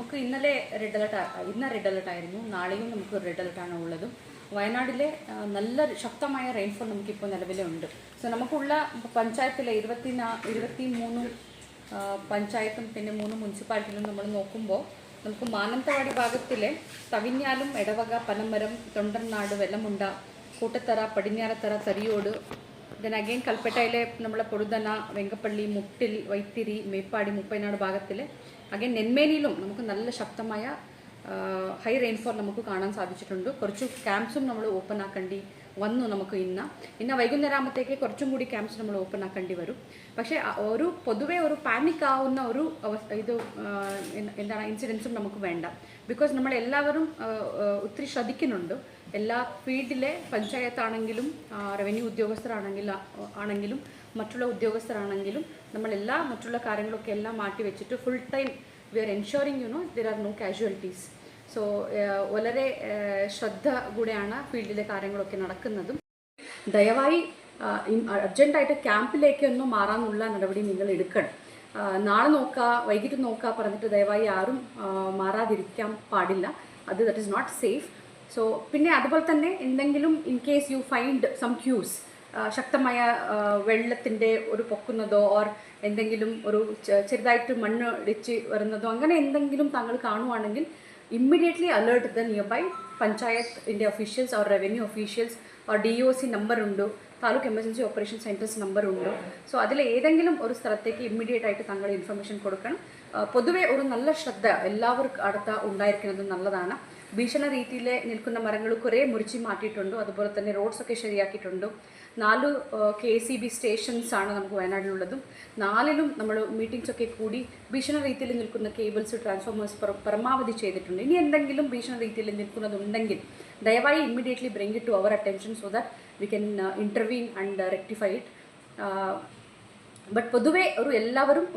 നമുക്ക് ഇന്നലെ red alert ആയിരുന്നു. നാളെയും നമുക്ക് റെഡ് അലർട്ടാണ് ഉള്ളതും. വയനാട്ടിലെ നല്ല ശക്തമായ റെയിൻഫോൾ നമുക്കിപ്പോൾ നിലവിലുണ്ട്. സോ നമുക്കുള്ള പഞ്ചായത്തിലെ 23 പഞ്ചായത്തും പിന്നെ 3 മുനിസിപ്പാലിറ്റിയിലും നമ്മൾ നോക്കുമ്പോൾ നമുക്ക് മാനന്തവാടി ഭാഗത്തിലെ തവിഞ്ഞാലും, എടവക, പനമരം, തൊണ്ടർനാട്, വെല്ലമുണ്ട, കൂട്ടത്തറ, പടിഞ്ഞാറത്തറ, തരിയോട്, ദെൻ അഗെയിൻ കൽപ്പറ്റയിലെ നമ്മളെ പൊടുതന, വെങ്കപ്പള്ളി, മുട്ടിൽ, വൈത്തിരി, മേപ്പാടി, മുപ്പൈനാട് ഭാഗത്തിൽ അഗെയിൻ നെന്മേനിയിലും നമുക്ക് നല്ല ശക്തമായ ഹൈ റെയിൻഫോൾ നമുക്ക് കാണാൻ സാധിച്ചിട്ടുണ്ട്. കുറച്ച് ക്യാമ്പ്സും നമ്മൾ ഓപ്പൺ ആക്കേണ്ടി വന്നു. നമുക്ക് ഇന്ന് വൈകുന്നേരമാകുമ്പോഴത്തേക്ക് കുറച്ചും കൂടി ക്യാമ്പ്സ് നമ്മൾ ഓപ്പൺ ആക്കേണ്ടി വരും. പക്ഷേ പൊതുവെ ഒരു പാനിക് ആവുന്ന ഒരു ഇൻസിഡൻസും നമുക്ക് വേണ്ട. ബിക്കോസ് നമ്മളെല്ലാവരും ഒത്തിരി ശ്രദ്ധിക്കുന്നുണ്ട്. എല്ലാ ഫീൽഡിലെ പഞ്ചായത്താണെങ്കിലും റവന്യൂ ഉദ്യോഗസ്ഥരാണെങ്കിലും മറ്റുള്ള ഉദ്യോഗസ്ഥരാണെങ്കിലും നമ്മളെല്ലാ മറ്റുള്ള കാര്യങ്ങളൊക്കെ എല്ലാം മാറ്റി വെച്ചിട്ട് full time we are ensuring there are no casualties. So വളരെ ശ്രദ്ധ കൂടെയാണ് ഫീൽഡിലെ കാര്യങ്ങളൊക്കെ നടക്കുന്നതും. ദയവായി അർജൻറ്റായിട്ട് ക്യാമ്പിലേക്കൊന്നും മാറാനുള്ള നടപടി നിങ്ങൾ എടുക്കണം. നാളെ നോക്കുക, വൈകിട്ട് നോക്കുക പറഞ്ഞിട്ട് ദയവായി ആരും മാറാതിരിക്കാൻ പാടില്ല. That is not safe. So പിന്നെ അതുപോലെ തന്നെ എന്തെങ്കിലും in case you find some cues, ശക്തമായ വെള്ളത്തിൻ്റെ ഒരു പൊക്കുന്നതോ ഓർ എന്തെങ്കിലും ഒരു ചെറുതായിട്ട് മണ്ണ് ഇടിച്ച് വരുന്നതോ അങ്ങനെ എന്തെങ്കിലും താങ്കൾ കാണുവാണെങ്കിൽ immediately alert the nearby പഞ്ചായത്തിൻ്റെ officials or revenue officials or DOC number ഉണ്ട്, taluk emergency operation centres number ഉണ്ട്. സോ അതിൽ ഏതെങ്കിലും ഒരു സ്ഥലത്തേക്ക് ഇമ്മീഡിയറ്റ് ആയിട്ട് താങ്കൾ ഇൻഫർമേഷൻ കൊടുക്കണം. പൊതുവെ ഒരു നല്ല ശ്രദ്ധ എല്ലാവർക്കും അടുത്ത ഉണ്ടായിരിക്കുന്നത് നല്ലതാണ്. ഭീഷണ രീതിയിൽ നിൽക്കുന്ന മരങ്ങൾ കുറേ മുറിച്ച് മാറ്റിയിട്ടുണ്ട്. അതുപോലെ തന്നെ റോഡ്സൊക്കെ ശരിയാക്കിയിട്ടുണ്ട്. 4 KCB സ്റ്റേഷൻസ് ആണ് നമുക്ക് വയനാട്ടിലുള്ളതും. 4ലും നമ്മൾ മീറ്റിംഗ്സൊക്കെ കൂടി ഭീഷണ രീതിയിൽ നിൽക്കുന്ന കേബിൾസ്, ട്രാൻസ്ഫോമേഴ്സ് പരമാവധി ചെയ്തിട്ടുണ്ട്. ഇനി എന്തെങ്കിലും ഭീഷണ രീതിയിൽ നിൽക്കുന്നതുണ്ടെങ്കിൽ ദയവായി immediately bring it to our attention so that we can intervene and rectify it. But പൊതുവെ എല്ലാവരും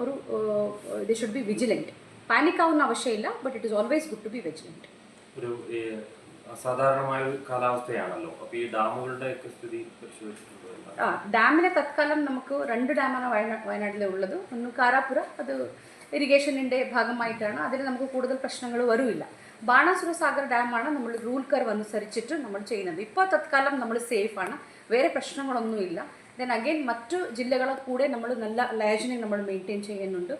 they should be vigilant. Panic ആവുന്ന ആവശ്യമില്ല. But it is always good to be vigilant. ഒരു അസാധാരണമായ കാലാവസ്ഥയാണല്ലോ. അപ്പോൾ ഈ ഡാമുകളുടെ സ്ഥിതി പരിശോധിച്ചിട്ടുണ്ടോ? ഡാമിലെ തത്കാലം നമുക്ക് 2 ഡാമാണ് വയനാട്ടിലെ ഉള്ളത്. ഒന്ന് കാരാപ്പുര, അത് ഇറിഗേഷനിൻ്റെ ഭാഗമായിട്ടാണ്. അതിൽ നമുക്ക് കൂടുതൽ പ്രശ്നങ്ങൾ വരില്ല. ബാണാസുര സാഗർ ഡാമാണ് നമ്മൾ റൂൾ കർവ് അനുസരിച്ചിട്ട് നമ്മൾ ചെയ്യുന്നത്. ഇപ്പോൾ തത്കാലം നമ്മൾ സേഫാണ്, വേറെ പ്രശ്നങ്ങളൊന്നുമില്ല. ദെൻ അഗെയിൻ മറ്റു ജില്ലകളെ കൂടെ നമ്മൾ നല്ല ലയജനിങ് നമ്മൾ മെയിൻറ്റെയിൻ ചെയ്യുന്നുണ്ട്.